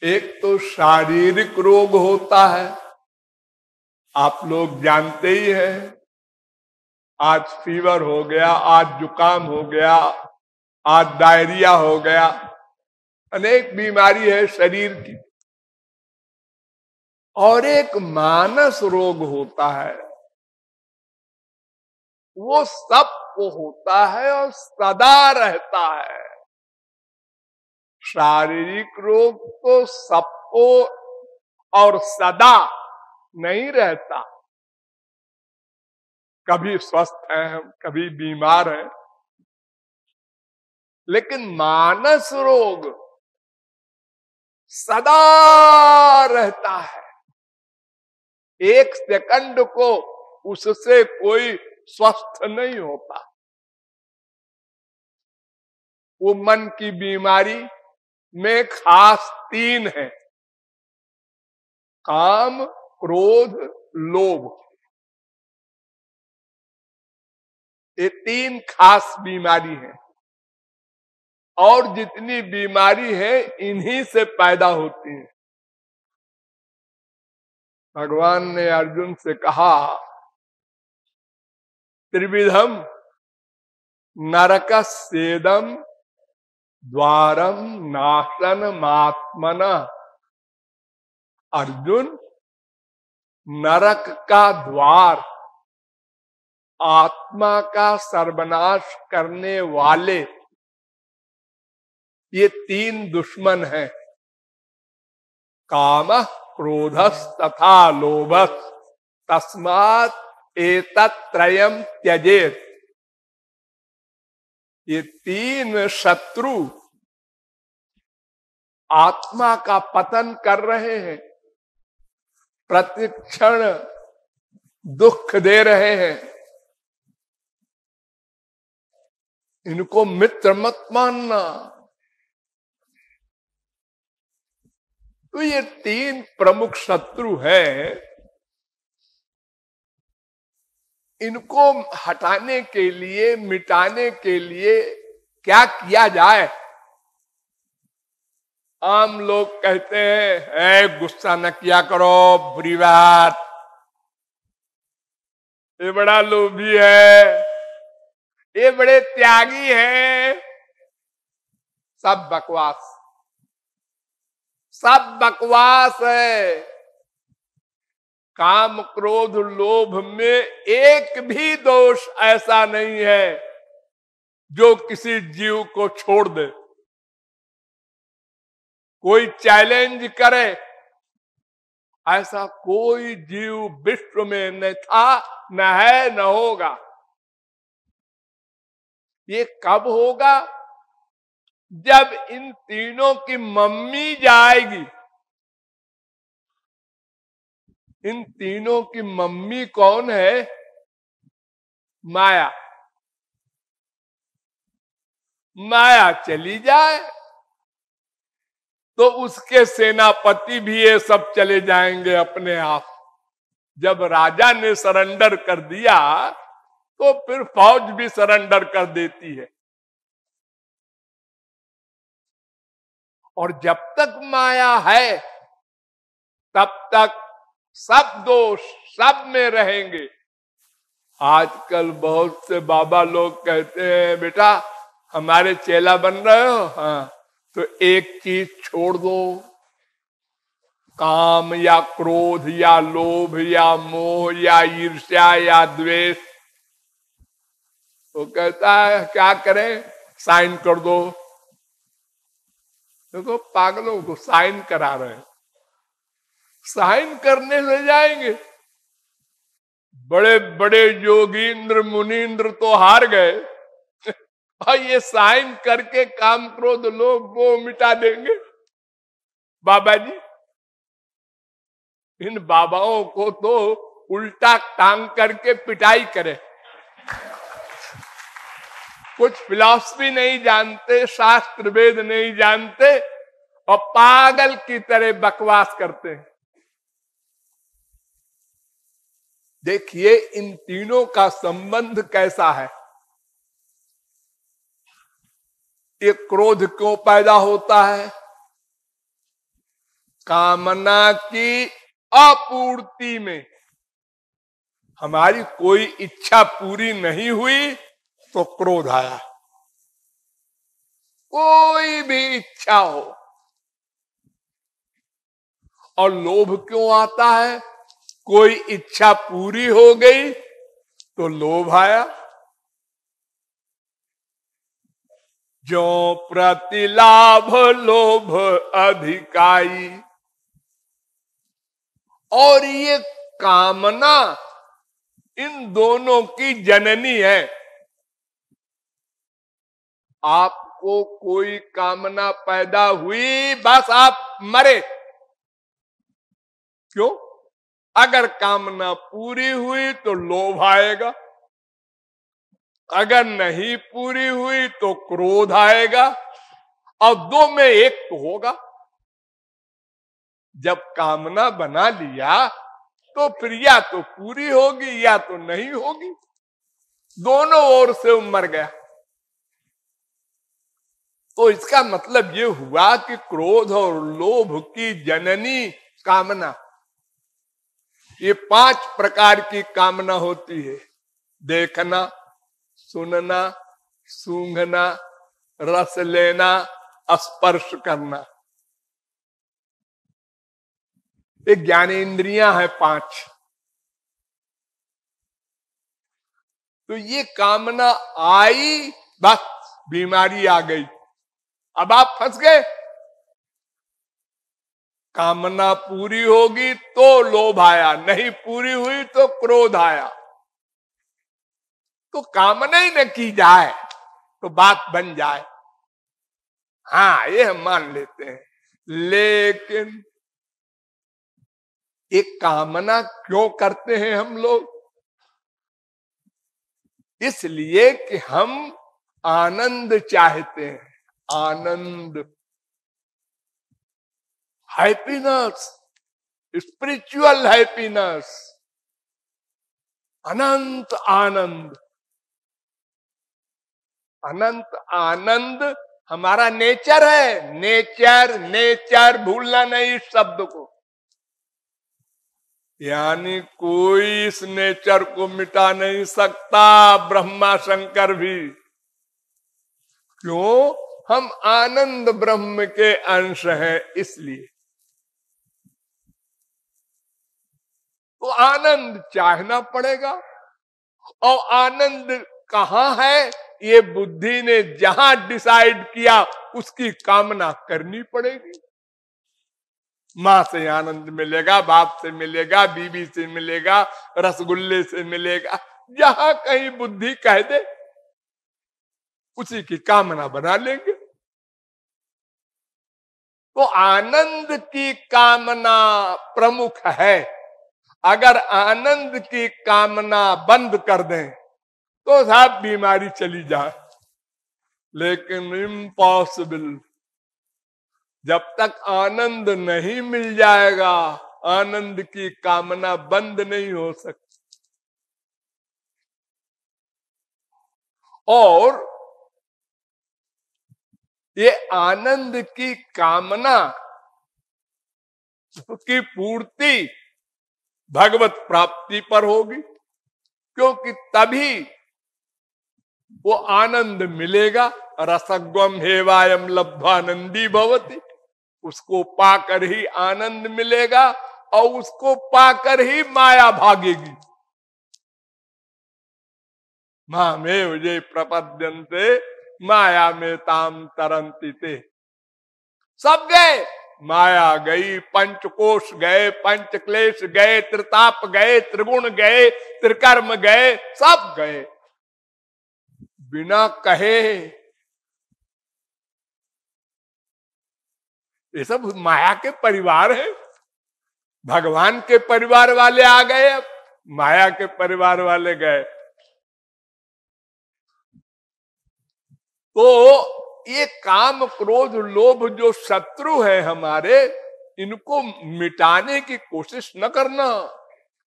एक तो शारीरिक रोग होता है, आप लोग जानते ही हैं। आज फीवर हो गया, आज जुकाम हो गया, आज डायरिया हो गया, अनेक बीमारी है शरीर की। और एक मानस रोग होता है, वो सबको होता है और सदा रहता है। शारीरिक रोग तो सबको और सदा नहीं रहता, कभी स्वस्थ हैं हम, कभी बीमार हैं। लेकिन मानस रोग सदा रहता है, एक सेकंड को उससे कोई स्वस्थ नहीं होता। वो मन की बीमारी में खास 3 है, काम, क्रोध, लोभ। ये 3 खास बीमारी है, और जितनी बीमारी है इन्हीं से पैदा होती है। भगवान ने अर्जुन से कहा, त्रिविधम नरकस्येदं द्वारम नाशनमात्मनः। अर्जुन, नरक का द्वार आत्मा का सर्वनाश करने वाले ये 3 दुश्मन हैं, कामः, क्रोधस् तथा लोभस्, तस्मात् एतत्त्रयम् त्यजेत्। ये 3 शत्रु आत्मा का पतन कर रहे हैं, प्रतिक्षण दुख दे रहे हैं। इनको मित्र मत मानना। तो ये 3 प्रमुख शत्रु हैं, इनको हटाने के लिए, मिटाने के लिए क्या किया जाए? आम लोग कहते हैं, गुस्सा न किया करो, बुरी बात, ये बड़ा लोभी है, ये बड़े त्यागी हैं। सब बकवास, सब बकवास है। काम, क्रोध, लोभ में एक भी दोष ऐसा नहीं है जो किसी जीव को छोड़ दे। कोई चैलेंज करे, ऐसा कोई जीव विश्व में न था, न है, न होगा। ये कब होगा? जब इन तीनों की मम्मी जाएगी। इन तीनों की मम्मी कौन है? माया। माया चली जाए तो उसके सेनापति भी ये सब चले जाएंगे अपने आप। जब राजा ने सरेंडर कर दिया तो फिर फौज भी सरेंडर कर देती है। और जब तक माया है तब तक सब दोष सब में रहेंगे। आजकल बहुत से बाबा लोग कहते हैं, बेटा हमारे चेला बन रहे हो, हाँ, तो एक चीज छोड़ दो, काम या क्रोध या लोभ या मोह या ईर्ष्या या द्वेष। तो कहता है क्या करें? साइन कर दो। देखो पागलों को साइन करा रहे हैं। साइन करने से जाएंगे? बड़े बड़े योगींद्र मुनींद्र तो हार गए और ये साइन करके काम, क्रोध, लोभ, मोह मिटा देंगे। बाबा जी, इन बाबाओं को तो उल्टा टांग करके पिटाई करे। कुछ फिलॉसफी नहीं जानते, शास्त्र वेद नहीं जानते और पागल की तरह बकवास करते हैं। देखिए इन तीनों का संबंध कैसा है। ये क्रोध क्यों पैदा होता है? कामना की अपूर्ति में हमारी कोई इच्छा पूरी नहीं हुई तो क्रोध आया। कोई भी इच्छा हो। और लोभ क्यों आता है? कोई इच्छा पूरी हो गई तो लोभ आया। जो प्रतिलाभ लोभ अधिकाई। और ये कामना इन दोनों की जननी है। आपको कोई कामना पैदा हुई, बस आप मरे। क्यों? अगर कामना पूरी हुई तो लोभ आएगा, अगर नहीं पूरी हुई तो क्रोध आएगा, और दो में एक तो होगा। जब कामना बना लिया तो फिर या तो पूरी होगी या तो नहीं होगी, दोनों ओर से मर गया। तो इसका मतलब ये हुआ कि क्रोध और लोभ की जननी कामना। ये 5 प्रकार की कामना होती है। देखना, सुनना, सूंघना, रस लेना, स्पर्श करना। ये ज्ञानेंद्रियां हैं 5। तो ये कामना आई, बस बीमारी आ गई। अब आप फंस गए। कामना पूरी होगी तो लोभ आया, नहीं पूरी हुई तो क्रोध आया। तो कामना ही न की जाए तो बात बन जाए, हाँ ये हम मान लेते हैं। लेकिन एक कामना क्यों करते हैं हम लोग? इसलिए कि हम आनंद चाहते हैं। आनंद, हैप्पीनेस, स्पिरिचुअल हैप्पीनेस, अनंत आनंद। अनंत आनंद हमारा नेचर है। नेचर, नेचर भूलना नहीं इस शब्द को। यानी कोई इस नेचर को मिटा नहीं सकता, ब्रह्मा शंकर भी। क्यों? हम आनंद ब्रह्म के अंश हैं, इसलिए। तो आनंद चाहना पड़ेगा। और आनंद कहां है? ये बुद्धि ने जहां डिसाइड किया उसकी कामना करनी पड़ेगी। माँ से आनंद मिलेगा, बाप से मिलेगा, बीवी से मिलेगा, रसगुल्ले से मिलेगा। जहां कहीं बुद्धि कह दे उसी की कामना बना लेंगे। तो आनंद की कामना प्रमुख है। अगर आनंद की कामना बंद कर दें तो साहब बीमारी चली जाए। लेकिन इम्पॉसिबल। जब तक आनंद नहीं मिल जाएगा, आनंद की कामना बंद नहीं हो सकती। और ये आनंद की कामना की पूर्ति भगवत प्राप्ति पर होगी। क्योंकि तभी वो आनंद मिलेगा। रसग्वम हेवायम लब्धानंदी भवति। उसको पाकर ही आनंद मिलेगा और उसको पाकर ही माया भागेगी। मामेव ये प्रपद्यन्ते माया में ताम तरंति ते। सब गए, माया गई, पंचकोश गए, पंच क्लेश गए, त्रिताप गए, त्रिगुण गए, त्रिकर्म गए, सब गए बिना कहे। ये सब माया के परिवार है। भगवान के परिवार वाले आ गए, अब माया के परिवार वाले गए। तो ये काम क्रोध लोभ जो शत्रु है हमारे, इनको मिटाने की कोशिश न करना।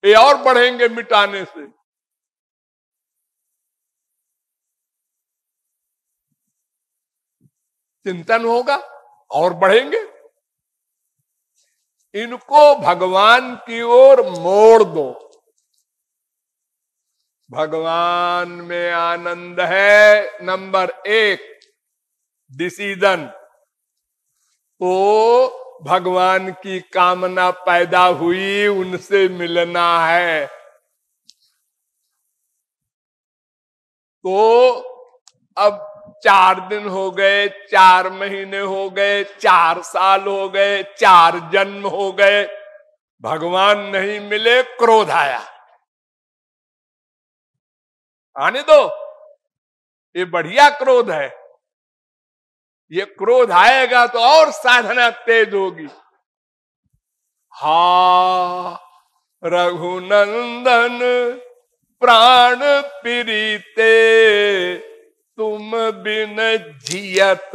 ये और बढ़ेंगे मिटाने से। चिंतन होगा और बढ़ेंगे। इनको भगवान की ओर मोड़ दो। भगवान में आनंद है, नंबर 1 डिसीजन। तो भगवान की कामना पैदा हुई, उनसे मिलना है। तो अब 4 दिन हो गए, 4 महीने हो गए, 4 साल हो गए, 4 जन्म हो गए, भगवान नहीं मिले, क्रोध आया। आने दो, ये बढ़िया क्रोध है। ये क्रोध आएगा तो और साधना तेज होगी। हा रघुनंदन प्राण प्रीते, तुम बिन जियत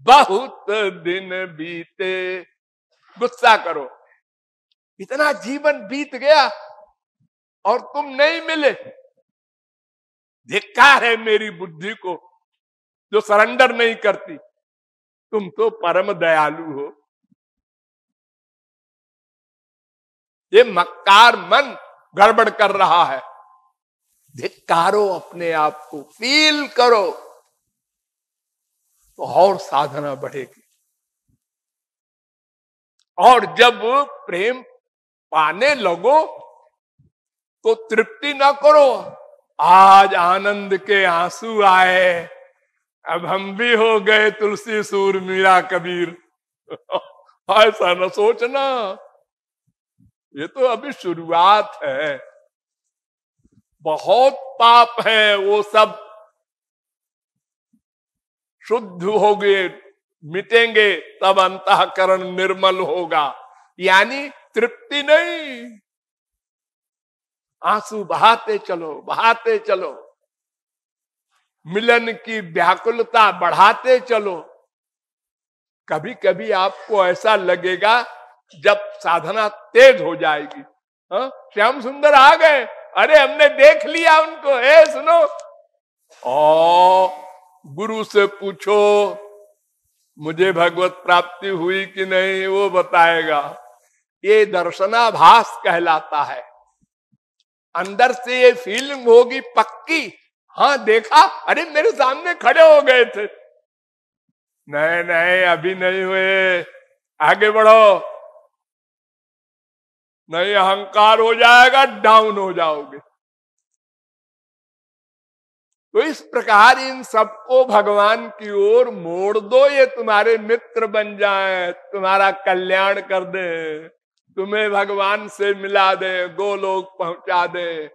बहुत दिन बीते। गुस्सा करो, इतना जीवन बीत गया और तुम नहीं मिले। धिक्कार है मेरी बुद्धि को जो सरेंडर नहीं करती। तुम तो परम दयालु हो। ये मक्कार मन गड़बड़ कर रहा है। धिक्कारो अपने आप को, फील करो तो और साधना बढ़ेगी। और जब प्रेम पाने लगो तो तृप्ति ना करो। आज आनंद के आंसू आए, अब हम भी हो गए तुलसी सूर मीरा कबीर। ऐसा न सोचना, ये तो अभी शुरुआत है। बहुत पाप है, वो सब शुद्ध हो गए, मिटेंगे, तब अंतःकरण निर्मल होगा। यानी तृप्ति नहीं, आंसू बहाते चलो, बहाते चलो, मिलन की व्याकुलता बढ़ाते चलो। कभी कभी आपको ऐसा लगेगा जब साधना तेज हो जाएगी, श्याम सुंदर आ गए, अरे हमने देख लिया उनको, सुनो, गुरु से पूछो मुझे भगवत प्राप्ति हुई कि नहीं, वो बताएगा। ये दर्शनाभास कहलाता है। अंदर से ये फीलिंग होगी पक्की, हाँ देखा, अरे मेरे सामने खड़े हो गए थे। नहीं नहीं अभी नहीं हुए, आगे बढ़ो, नहीं अहंकार हो जाएगा, डाउन हो जाओगे। तो इस प्रकार इन सबको भगवान की ओर मोड़ दो, ये तुम्हारे मित्र बन जाएं, तुम्हारा कल्याण कर दे, तुम्हें भगवान से मिला दे, गोलोक पहुंचा दे।